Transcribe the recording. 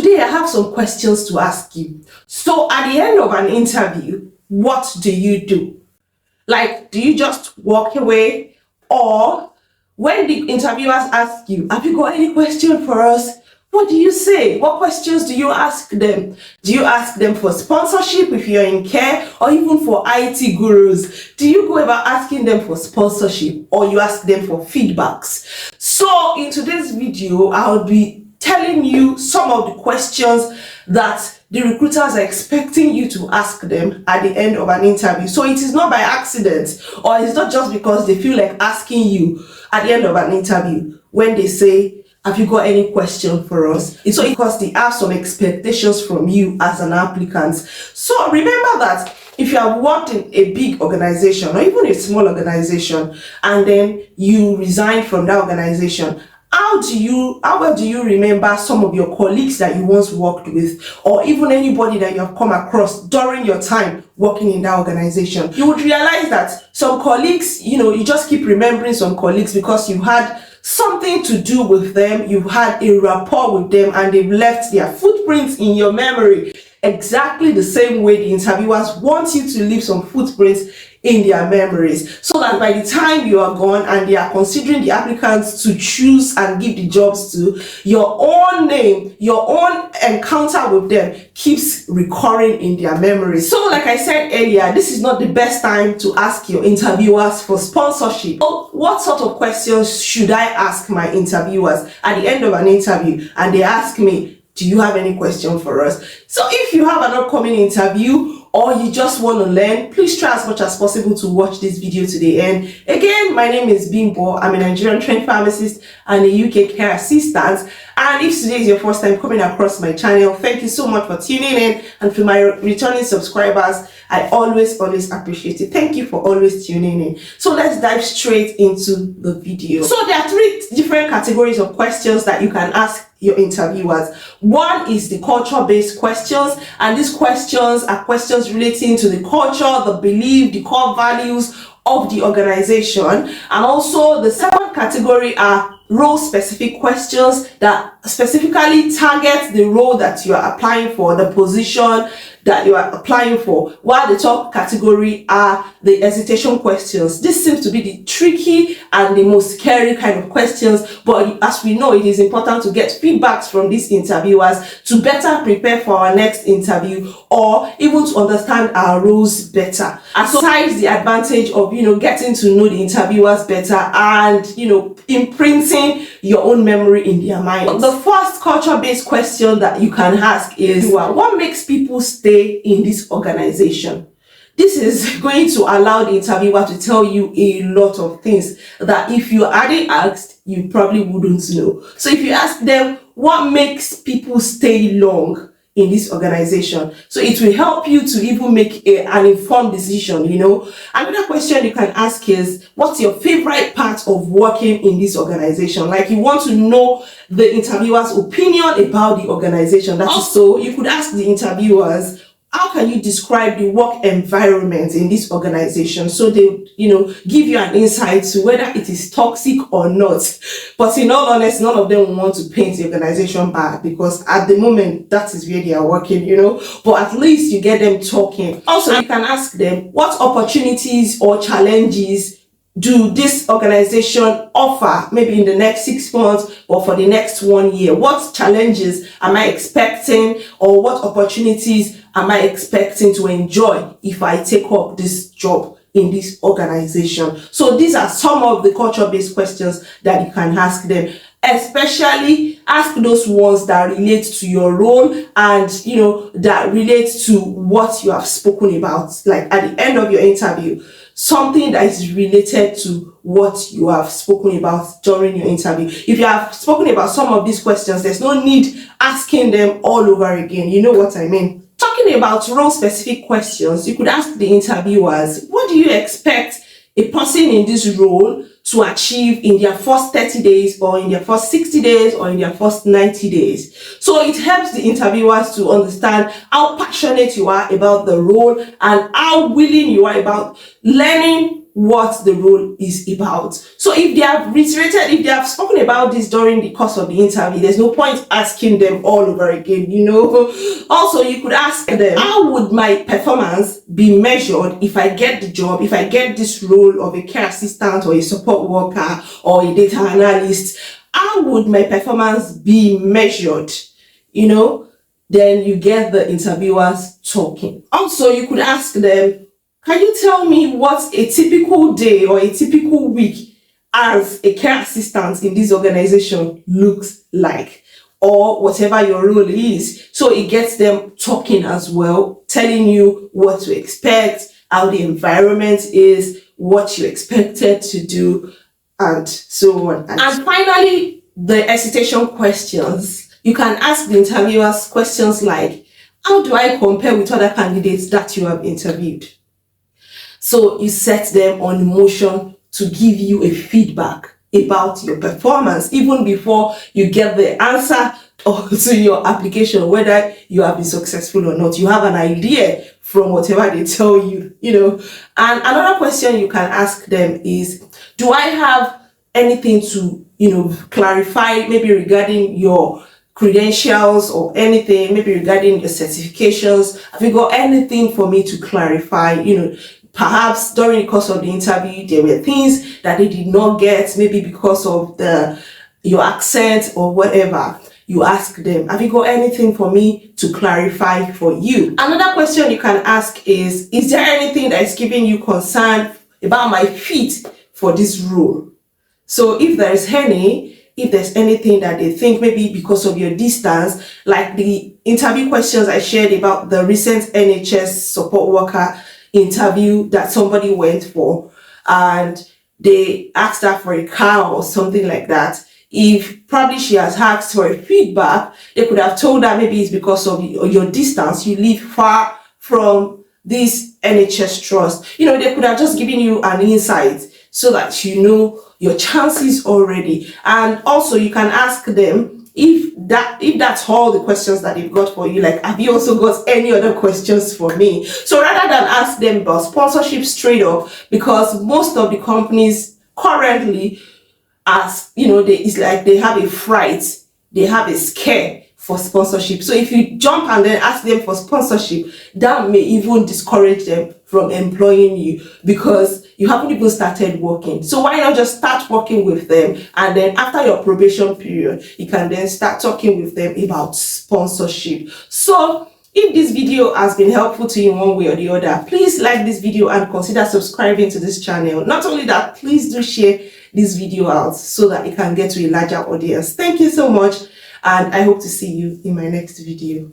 Today I have some questions to ask you. So at the end of an interview, what do you do? Like, do you just walk away? Or when the interviewers ask you, have you got any question for us? What do you say? What questions do you ask them? Do you ask them for sponsorship if you're in care, or even for IT gurus? Do you go about asking them for sponsorship, or you ask them for feedbacks? So in today's video, I'll be telling you some of the questions that the recruiters are expecting you to ask them at the end of an interview. So it is not by accident, or it's not just because they feel like asking you at the end of an interview when they say, have you got any question for us? It's because they have some expectations from you as an applicant. So remember that if you have worked in a big organization or even a small organization, and then you resign from that organization, how well do you remember some of your colleagues that you once worked with, or even anybody that you have come across during your time working in that organization? You would realize that some colleagues, you just keep remembering some colleagues because you had something to do with them, you've had a rapport with them, and they've left their footprints in your memory exactly the same way the interviewers want you to leave some footprints in their memories, so that by the time you are gone and they are considering the applicants to choose and give the jobs to, your own name, your own encounter with them keeps recurring in their memories. So like I said earlier, this is not the best time to ask your interviewers for sponsorship. So what sort of questions should I ask my interviewers at the end of an interview and they ask me, do you have any question for us? So if you have an upcoming interview, or you just want to learn, please try as much as possible to watch this video to the end. Again, my name is Bimbo. I'm a Nigerian trained pharmacist and a UK care assistant. And if today is your first time coming across my channel, thank you so much for tuning in. And for my returning subscribers, I always appreciate it. Thank you for always tuning in. So let's dive straight into the video. So there are 3 different categories of questions that you can ask your interviewers. One is the culture-based questions, and these questions are questions relating to the culture, the belief, the core values of the organization. And also the second category are role-specific questions that specifically target the role that you are applying for, the position that you are applying for, while the top category are the hesitation questions. This seems to be the tricky and the most scary kind of questions, but as we know, it is important to get feedbacks from these interviewers to better prepare for our next interview, or even to understand our roles better. Aside the advantage of getting to know the interviewers better and imprinting your own memory in their minds. The first culture-based question that you can ask is, what makes people stay in this organization? This is going to allow the interviewer to tell you a lot of things that if you hadn't asked, you probably wouldn't know. So if you ask them, what makes people stay long in this organization, so it will help you to even make an informed decision. Another question you can ask is, what's your favorite part of working in this organization? Like, you want to know the interviewer's opinion about the organization. So you could ask the interviewers, how can you describe the work environment in this organization? So they, give you an insight to whether it is toxic or not. But in all honesty, none of them will want to paint the organization bad, because at the moment, that is where they are working, But at least you get them talking. Also, you can ask them, what opportunities or challenges do this organization offer, maybe in the next 6 months or for the next 1 year? What challenges am I expecting, or what opportunities am I expecting to enjoy if I take up this job in this organization? So these are some of the culture-based questions that you can ask them. Especially ask those ones that relate to your role and that relate to what you have spoken about. Like at the end of your interview, something that is related to what you have spoken about during your interview. If you have spoken about some of these questions, there's no need asking them all over again. You know what I mean? Talking about role-specific questions, you could ask the interviewers, what do you expect a person in this role to achieve in their first 30 days, or in their first 60 days, or in their first 90 days? So it helps the interviewers to understand how passionate you are about the role and how willing you are about learning what the role is about. So if they have reiterated, if they have spoken about this during the course of the interview, there's no point asking them all over again, you know. Also, you could ask them, how would my performance be measured if I get the job, if I get this role of a care assistant or a support worker or a data analyst? How would my performance be measured? You know, then you get the interviewers talking. Also, you could ask them, can you tell me what a typical day or a typical week as a care assistant in this organization looks like, or whatever your role is? So it gets them talking as well, telling you what to expect, how the environment is, what you expected to do, and so on. And finally, the hesitation questions. You can ask the interviewers questions like, how do I compare with other candidates that you have interviewed? So you set them on motion to give you a feedback about your performance, even before you get the answer to your application, whether you have been successful or not. You have an idea from whatever they tell you, you know. And another question you can ask them is, do I have anything to, you know, clarify, maybe regarding your credentials or anything, maybe regarding your certifications? Have you got anything for me to clarify? You know, perhaps during the course of the interview, there were things that they did not get, maybe because of your accent or whatever. You ask them, have you got anything for me to clarify for you? Another question you can ask is there anything that is giving you concern about my fit for this role? So if there's anything that they think, maybe because of your distance, like the interview questions I shared about the recent NHS support worker interview that somebody went for, and they asked her for a car or something like that. If probably she has asked for a feedback, they could have told her maybe it's because of your distance, you live far from this NHS trust. You know, they could have just given you an insight so that you know your chances already. And also you can ask them, if that's all the questions that they've got for you, like, have you also got any other questions for me? So rather than ask them about sponsorship straight up, because most of the companies currently, as you know, it's like they have a fright, they have a scare for sponsorship. So if you jump and then ask them for sponsorship, that may even discourage them from employing you, because you haven't even started working. So why not just start working with them, and then after your probation period, you can then start talking with them about sponsorship. So if this video has been helpful to you in one way or the other, please like this video and consider subscribing to this channel. Not only that, please do share this video out so that it can get to a larger audience. Thank you so much, and I hope to see you in my next video.